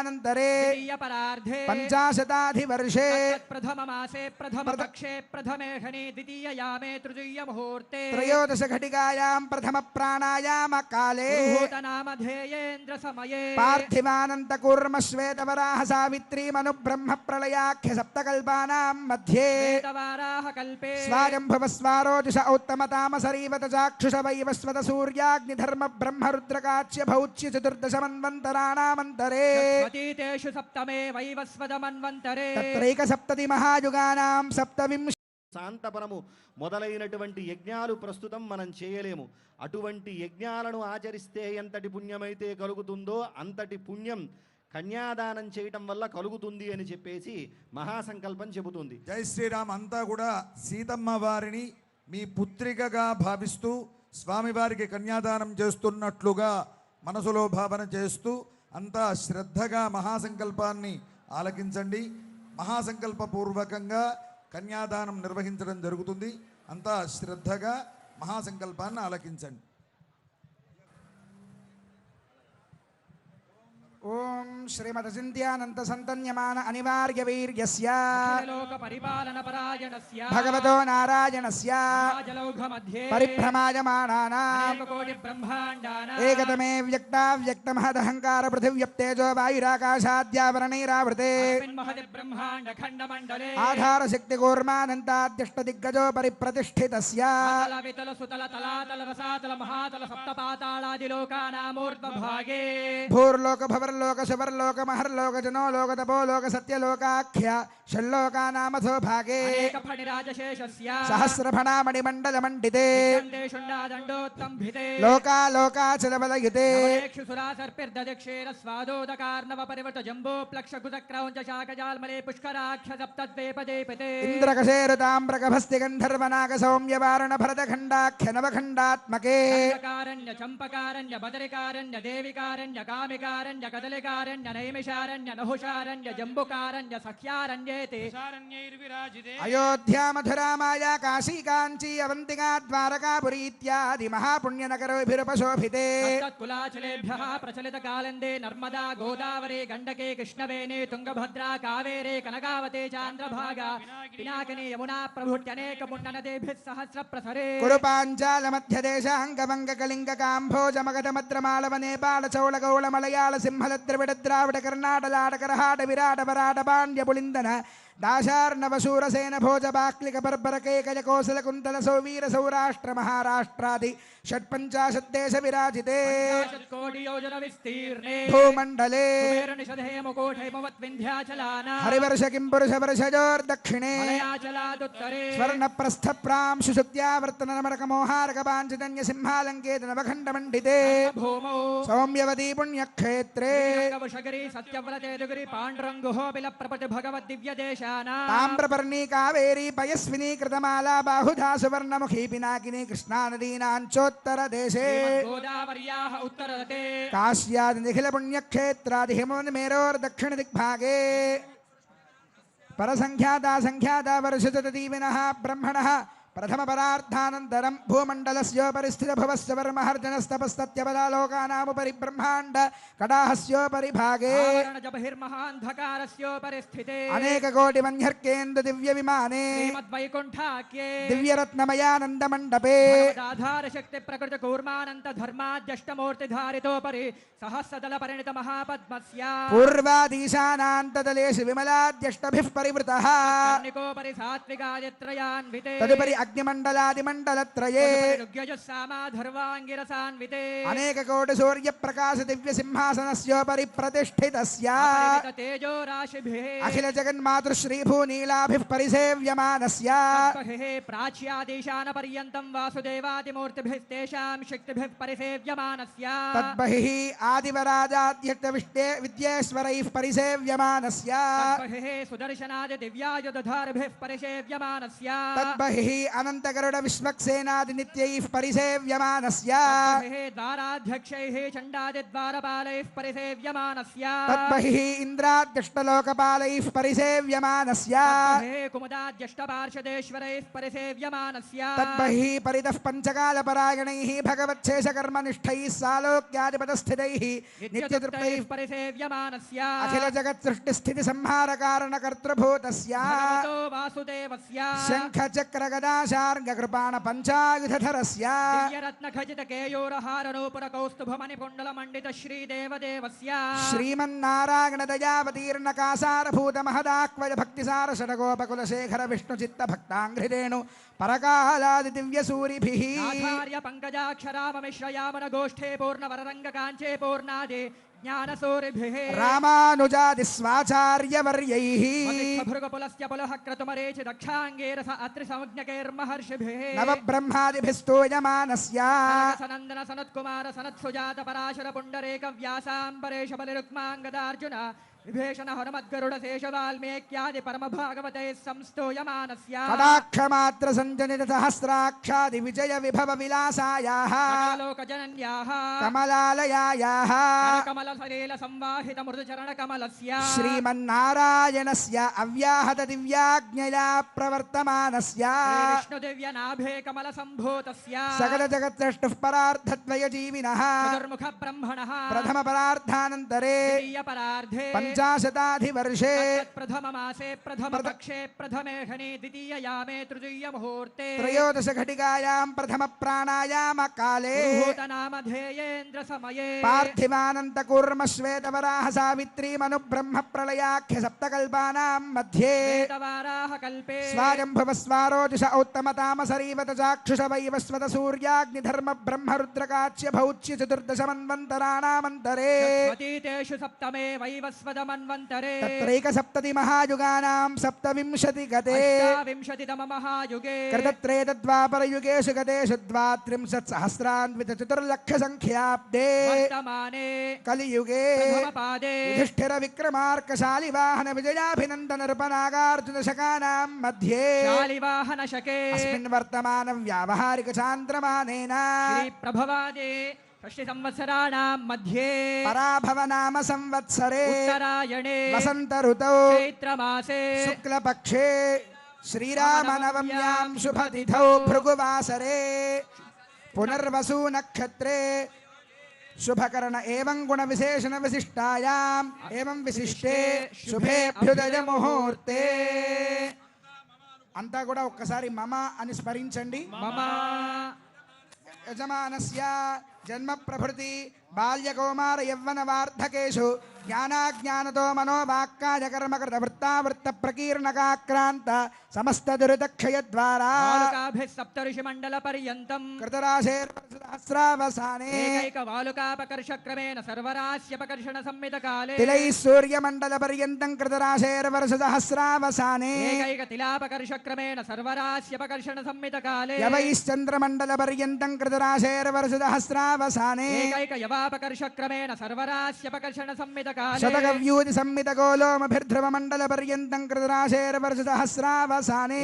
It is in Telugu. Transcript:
वर्षानन्तरे पञ्चाशताधिवर्षे प्रथममासे प्रथमपक्षे प्रथमेहने द्वितीययामे तृतीयमुहूर्ते त्रयोदशघटिकायां प्रथमप्राणायामकाले नामधेयेन्द्रसमये पार्थिवानन्तकूर्मश्वेतवराह सावित्रीमनुब्रह्मप्रलयाख्य सप्तकल्पानां मध्ये कल्पे स्वायम्भुवस्वारोजुष औत्तमतामसरीवत चाक्षुष वैवस्वत सूर्याग्निधर्म ब्रह्मरुद्रकाच्य भौच्य चतुर्दशमन्वन्तराणामन्तरे तेषु सप्तमे वैवस्वतमन्वन्तरे तत्रैकसप्तति महायुगानां सप्तविंश శాంతపరము మొదలైనటువంటి యజ్ఞాలు ప్రస్తుతం మనం చేయలేము. అటువంటి యజ్ఞాలను ఆచరిస్తే ఎంతటి పుణ్యమైతే కలుగుతుందో అంతటి పుణ్యం కన్యాదానం చేయటం వల్ల కలుగుతుంది అని చెప్పేసి మహాసంకల్పం చెబుతుంది. జై శ్రీరామ్. అంతా కూడా సీతమ్మ వారిని మీ పుత్రికగా భావిస్తూ స్వామివారికి కన్యాదానం చేస్తున్నట్లుగా మనసులో భావన చేస్తూ అంతా శ్రద్ధగా మహాసంకల్పాన్ని ఆలకించండి. మహాసంకల్పపూర్వకంగా కన్యాదానం నిర్వహించడం జరుగుతుంది. అంతా శ్రద్ధగా మహాసంకల్పాన్ని ఆలకించండి. ఓం శ్రీమద్ చింత్యానంత సంతన్యమాన అనివార్య వీర్యస్య లోక పరిపాలన పరాయణస్య భగవతో నారాయణస్య రాజలౌఘమధ్యే పరిభ్రమాయమానానాం కోటి బ్రహ్మాండానాం ఏకతమే వ్యక్తావ్యక్తమహదహంకార పృథివ్యప్తేజో వాయురాకాశాద్యావరణైరావృతే మహది బ్రహ్మాండ ఖండమండలే ఆధార శక్తి కూర్మానంతాద్యష్ట దిగ్గజో పరిప్రతిష్ఠితస్య అతల వితల సుతల తలాతల రసాతల మహాతల సప్తపాతాళాది లోకానామూర్ధ్వభాగే భూర్లోక భవర్లోక శువర్లోక మహర్లోక జనో లోక తపో లోక సత్యలోకాఖ్య షల్లోకానామథో భాగే సహస్రఫణామణిమండల మండితే లోకాలోకాచలబలయుతే ఇంద్రకశేరుతామ్రకభస్తి గంధర్వనాగ సౌమ్యవారణ భరతఖండాఖ్య నవఖండాత్మకే చంపకారణ్య బదరికారణ్య దేవికారణ్య కామికారణ్య కదలికారణ్య నైమిషారణ్య నహుషారణ్య జంబుకారణ్య సఖ్యారణ్యేతే అయోధ్యా మధురా మాయా కాశీ కాంచీ అవంతికా ద్వారకాపురి ఇత్యాది మహాపుణ్యనగరోభిరుపశోభితే కులాచలేభ్యః ప్రచలిత కాలందే నర్మదా గోదావరి గండకే కృష్ణవేణి తుంగభద్రా కావేరే కనకావతే చాంద్రభాగా పినాకిని యమునా ప్రభుత్యనేక పుణ్యనదేభిః సహస్ర ప్రసరే కురు పాంచాల మధ్యదేశాంగవంగ కళింగ కాంభోజ మగధ మద్రమాళవ నేపాళ చౌళ గౌళ మలయాళ సింహల ద్రవిడ ద్రావిడ కర్ణాటలాట కరహాట విరాట వరాట పాండ్య పులిందన దాశార్ణవ శూరసేన భోజ బాక్లిక బర్బర కేకయ కోసల కుంతల సౌవీర సౌరాష్ట్ర మహారాష్ట్రాది షట్పంచాశద్దేశ విరాజితే భూమండలే హరివర్ష కింపురుష వర్షజోర్దక్షిణే స్వర్ణ ప్రస్థ ప్రాంశు శుక్త్యావర్తన నమరక మోహారక పాంచజన్య సింహాలంకేత నవఖండ మండితే సౌమ్యవతీ పుణ్యక్షేత్రే తామ్రపర్ణీ కావేరీ పయస్వినీ కృతమాలా బాహుధా సువర్ణముఖీ పినాకినీ కృష్ణా నదీనాంచోత్తర దేశే కాశ్యాది నిఖిల పుణ్యక్షేత్రాది హిమవన్మేరోర్దక్షిణ దిగ్భాగే పరసంఖ్యాతా సంఖ్యాతా వర్షతదీవినః బ్రహ్మణః ప్రథమ పరార్థానంతరం భూమండలస్యోపరి స్థిరభవస్యవర్మహర్జనస్తపస్తత్యపదాలోకానాముపరి బ్రహ్మాండ కడాహస్యోపరి భాగే అనేక కోటి మన్యర్కేందు దివ్య విమానే దివ్యరత్నమయానంద మండపే ఆధారశక్తి ప్రకృతి కూర్మానంత ధర్మాద్యష్టమూర్తిధారితోపరి సహస్రదల పరిణిత మహాపద్మస్య పూర్వాదీశానాంతదలేషు విమలాద్యష్టభిః పరివృతః సాత్వికాయత్రయాన్వితే తదుపరి అగ్నిమండలాదిమండలత్రయే అనేక కోటి సూర్య ప్రకాశ దివ్య సింహాసనస్యోపరి ప్రతిష్ఠితస్య అఖిల జగన్మాతృశ్రీభూనీలాభిః పరిసేవ్యమానస్య ప్రాచ్యాదీశాన పర్యంతం వాసుదేవాదిమూర్తిభిస్తేషాం శక్తిభిః పరిసేవ్యమానస్య తద్బహిః ఆదివరాజాద్యక్త విద్యేశ్వరైః పరిసేవ్యమానస్య సుదర్శనాది దివ్యాయుధారిభిః పరిసేవ్యమానస్య తద్బహిః అనంతగరుడ విశ్వక్సేనాది నిత్యైః పరిసేవ్యమానస్య तद्बहिः द्वाराध्यक्षैः चण्डादिद्वारपालैः परिसेव्यमानस्य తద్బహిః ఇంద్రాద్యష్టలోకపాలైః పరిసేవ్యమానస్య तद्बहिः कुमुदाद्यष्टपार्षदेश्वरैः परिसेव्यमानस्य తద్బహిః పరితః పంచకాలపరాయణైః భగవచ్ఛేషకర్మనిష్ఠైः సాలోక్యాధిపతస్థితైः నిత్యతృప్తైః नित्यतृप्तैः परिसेव्यमानस्य అఖిల జగత్ సృష్టి స్థితి సంహార కారణ కర్తృభూతస్య भगवतो वासुदेवस्य శంఖ చక్ర గదాశార్గ కృపాణ పంచాయుధరస్య दिव्यरत्नखचितकेयूरहारनूपुरकौस्तुभमणिकुण्डलमण्डित श्रीदेवदेवस्य శ్రీమన్నారాయణ దయావతీర్ణ కాసారభూత మహదాక్వజ భక్తిసార షడగోపకులశేఖర విష్ణు చిత్త భక్తాంఘ్రిరేణు పరకాలాది దివ్య సూరిభిః आचार्य पङ्कजाक्षराममिश्रयामन गोष्ठे पूर्णवररङ्गकाञ्चे पूर्णादि ज्ञानसूरिभिः రామానుజాది స్వాచార్యవర్యైః भृगपुलस्य पुलः क्रतुमरेचि दक्षाङ्गेरस अत्रिसंज्ञकैर्महर्षिभिः నవబ్రహ్మాదిభిస్తూయమానస్య सनन्दन सनत्कुमार सनत्सुजात पराशर पुण्डरेक व्यासाम्बरेश बलिरुक्माङ्गदार्जुन विभीषण हनुमद्गरुड शेष वाल्मीक्यादि परम भागवते संस्तूयमानस्य కటాక్షమాత్ర సంజనిత సహస్రాక్షాది విజయ విభవ విలాసాయాః लोकजनन्याः కమలాలయాయాః कमल सलील संवाहित मृदुचरण कमलस्य శ్రీమన్నారాయణస్య అవ్యాహత దివ్యాజ్ఞయా ప్రవర్తమానస్య विष्णु दिव्य नाभे कमल संभूतस्य సకల జగత్సృష్టుః పరార్థద్వయ జీవినః चतुर्मुख ब्रह्मणः ప్రథమ పరార్థానంతరే द्वितीय परार्धे పంచాశతాధివర్షే प्रथम मासे प्रथम पक्षे प्रथमे खनि द्वितीय यामे तृतीय मुहूर्ते త్రయోదశ ఘటికాయాం ప్రథమ ప్రాణాయామ కాలే नाम ध्येयेन्द्र समये పార్థివానంత కూర్మ శ్వేతవరాహ సావిత్రీ మను బ్రహ్మ ప్రళయాఖ్య సప్తకల్పానాం మధ్యే वेदवाराह कल्पे స్వాయంభవ స్వారోజుష ఔత్తమ తామసరీవత చాక్షుష వైవస్వత సూర్యాగ్నిధర్మ బ్రహ్మ రుద్రకాచ్య భౌచ్య చతుర్దశ మన్వంతరాణామంతరే स्वतीतेषु सप्तमे वैवस्वत मन्वन्तरे తత్రైక సప్తతి మహాయుగానాం సప్తవింశతి గతే अष्टाविंशतितम महायुगे కృతత్రేతద్వాపరయుగేషు గతేషు ద్వాత్రింశత్ సహస్రాన్విత చతుర్లక్ష సంఖ్యాబ్దే वर्तमाने కలియుగే प्रथमपादे యుధిష్ఠిర విక్రమార్క శాలివాహన విజయాభినందన నృపనాగార్జున శకానాం మధ్యే शालिवाहन शके అస్మిన్ వర్తమాన వ్యావహారిక చాంద్రమానేన श्रीप्रभवादे षष्टि संवत्सराणां मध्ये పరాభవ నామ సంవత్సరే उत्तरायणे వసంత ఋతౌ चैत्रमासे శుక్లపక్షే శ్రీరామనవమ్యాం శుభతిథౌ భృగువాసరే పునర్వసు నక్షత్రే శుభకరణ ఏవం గుణ విశేషణ విశిష్టాయాం ఏవం విశిష్టే శుభేభ్యుదయ ముహూర్తే అంతా కూడా ఒక్కసారి మమ అని స్మరించండి. मम యజమానస్య జన్మ ప్రభృతి బాల్య కౌమార యవ్వన వార్ధకేషు జ్ఞానాజ్ఞానతో మనోవాక్కాయ కర్మకృత వృత్తావృత్త ప్రకీర్ణకాక్రాంత సమస్త దురితక్షయ ద్వారా वालुकाभिः सप्तऋषिमण्डलपर्यन्तम् కృతరాశేర్సహస్రావసానే एकैकवालुकापकर्षक्रमेण सर्वरास्यपकर्षण संमितकाले తిలై సూర్యమండల పర్యంతం కృతరాశేర్వర్ష సహస్రావసానే एकैकतिलापकर्षक्रमेण सर्वरास्यपकर्षण संमितकाले యవైశ్చంద్రమండల పర్యంతం కృతరాశేర్వర్ష సహస్రావసానే एकैकयवापकर्षक्रमेण सर्वरास्यपकर्षण संमितकाले శతకవ్యూతి సంమిత గోలోమభిర్ధ్రువ మండల పర్యంతం కృతరాశేర్వర్ష సహస్రావసానే